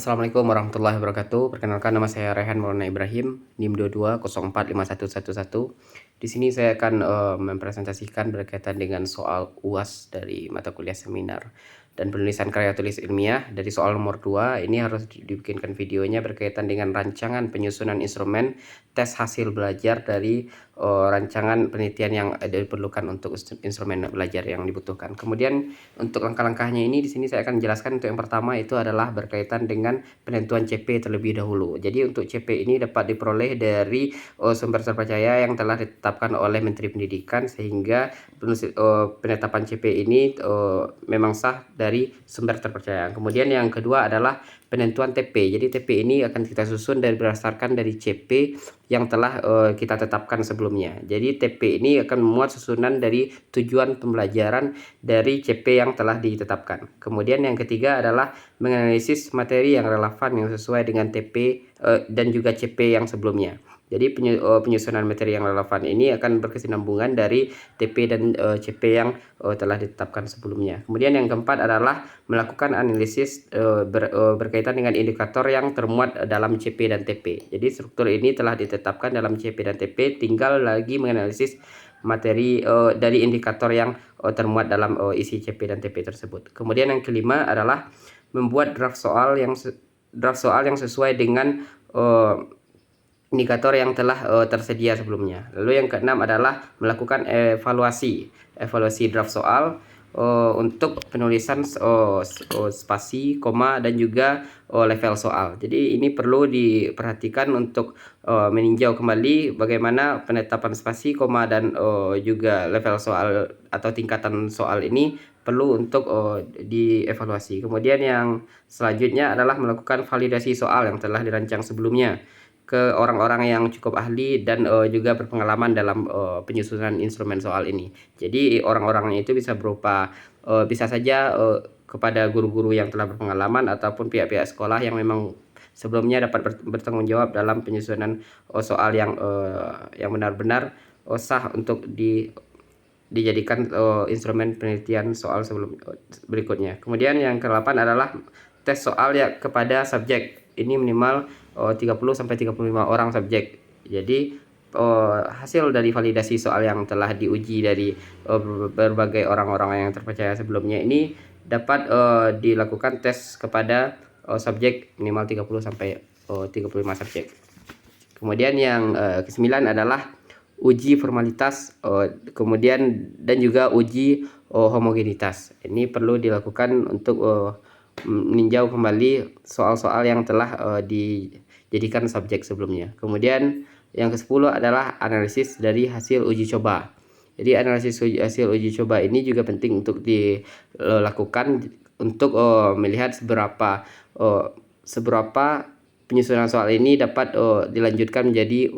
Assalamualaikum warahmatullahi wabarakatuh. Perkenalkan, nama saya Rehan Maulana Ibrahim, NIM 22045111. Di sini saya akan mempresentasikan berkaitan dengan soal UAS dari mata kuliah seminar dan penulisan karya tulis ilmiah. Dari soal nomor 2 ini harus dibikinkan videonya berkaitan dengan rancangan penyusunan instrumen tes hasil belajar dari rancangan penelitian yang diperlukan untuk instrumen belajar yang dibutuhkan. Kemudian untuk langkah-langkahnya ini di sini saya akan menjelaskan. Untuk yang pertama itu adalah berkaitan dengan penentuan CP terlebih dahulu. Jadi untuk CP ini dapat diperoleh dari sumber terpercaya yang telah ditetapkan oleh Menteri Pendidikan, sehingga penetapan CP ini memang sah dari sumber terpercaya. Kemudian yang kedua adalah penentuan TP. Jadi TP ini akan kita susun berdasarkan dari CP yang telah kita tetapkan sebelumnya. Jadi TP ini akan memuat susunan dari tujuan pembelajaran dari CP yang telah ditetapkan. Kemudian yang ketiga adalah menganalisis materi yang relevan yang sesuai dengan TP dan juga CP yang sebelumnya. Jadi penyusunan materi yang relevan ini akan berkesinambungan dari TP dan CP yang telah ditetapkan sebelumnya. Kemudian yang keempat adalah melakukan analisis berkaitan dengan indikator yang termuat dalam CP dan TP. Jadi struktur ini telah ditetapkan dalam CP dan TP, tinggal lagi menganalisis materi dari indikator yang termuat dalam isi CP dan TP tersebut. Kemudian yang kelima adalah membuat draft soal yang sesuai dengan indikator yang telah tersedia sebelumnya. Lalu yang keenam adalah melakukan evaluasi draft soal untuk penulisan spasi, koma, dan juga level soal. Jadi ini perlu diperhatikan untuk meninjau kembali bagaimana penetapan spasi, koma, dan juga level soal atau tingkatan soal ini perlu untuk dievaluasi. Kemudian yang selanjutnya adalah melakukan validasi soal yang telah dirancang sebelumnya ke orang-orang yang cukup ahli dan juga berpengalaman dalam penyusunan instrumen soal ini. Jadi orang-orangnya itu bisa berupa bisa saja kepada guru-guru yang telah berpengalaman ataupun pihak-pihak sekolah yang memang sebelumnya dapat bertanggung jawab dalam penyusunan soal yang benar-benar sah untuk dijadikan instrumen penelitian soal berikutnya. Kemudian yang ke-8 adalah tes soal ya kepada subjek. Ini minimal 30-35 orang subjek. Jadi hasil dari validasi soal yang telah diuji dari berbagai orang-orang yang terpercaya sebelumnya ini dapat dilakukan tes kepada subjek minimal 30-35 subjek. Kemudian yang ke-9 adalah uji formalitas, kemudian dan juga uji homogenitas. Ini perlu dilakukan untuk meninjau kembali soal-soal yang telah dijadikan subjek sebelumnya. Kemudian yang ke-10 adalah analisis dari hasil uji coba. Jadi analisis hasil uji coba ini juga penting untuk dilakukan untuk melihat seberapa penyusunan soal ini dapat dilanjutkan menjadi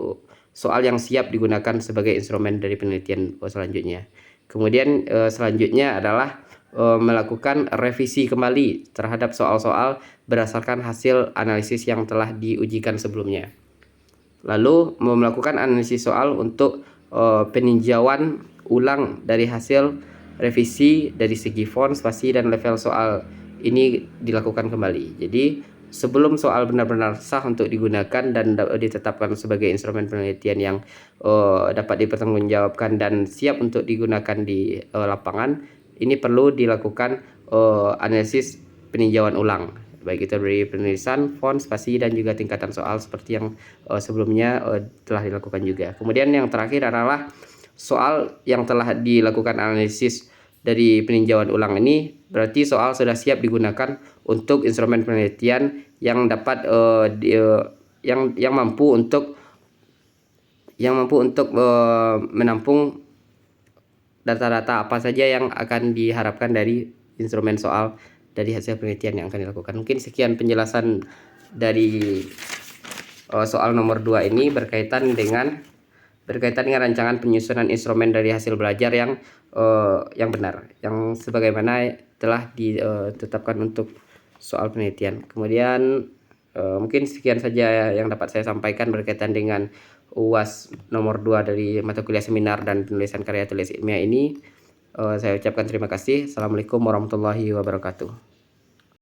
soal yang siap digunakan sebagai instrumen dari penelitian selanjutnya. Kemudian selanjutnya adalah melakukan revisi kembali terhadap soal-soal berdasarkan hasil analisis yang telah diujikan sebelumnya. Lalu melakukan analisis soal untuk peninjauan ulang dari hasil revisi dari segi font, spasi, dan level soal ini dilakukan kembali. Jadi sebelum soal benar-benar sah untuk digunakan dan ditetapkan sebagai instrumen penelitian yang dapat dipertanggungjawabkan dan siap untuk digunakan di lapangan, ini perlu dilakukan analisis peninjauan ulang, baik itu dari penulisan, font, spasi, dan juga tingkatan soal seperti yang sebelumnya telah dilakukan juga. Kemudian yang terakhir adalah soal yang telah dilakukan analisis dari peninjauan ulang ini berarti soal sudah siap digunakan untuk instrumen penelitian yang dapat yang mampu untuk menampung data-data apa saja yang akan diharapkan dari instrumen soal dari hasil penelitian yang akan dilakukan. Mungkin sekian penjelasan dari soal nomor 2 ini berkaitan dengan rancangan penyusunan instrumen dari hasil belajar yang benar, yang sebagaimana telah ditetapkan untuk soal penelitian. Kemudian mungkin sekian saja yang dapat saya sampaikan berkaitan dengan UAS nomor 2 dari mata kuliah seminar dan penulisan karya tulis ilmiah ini. Saya ucapkan terima kasih. Assalamualaikum warahmatullahi wabarakatuh.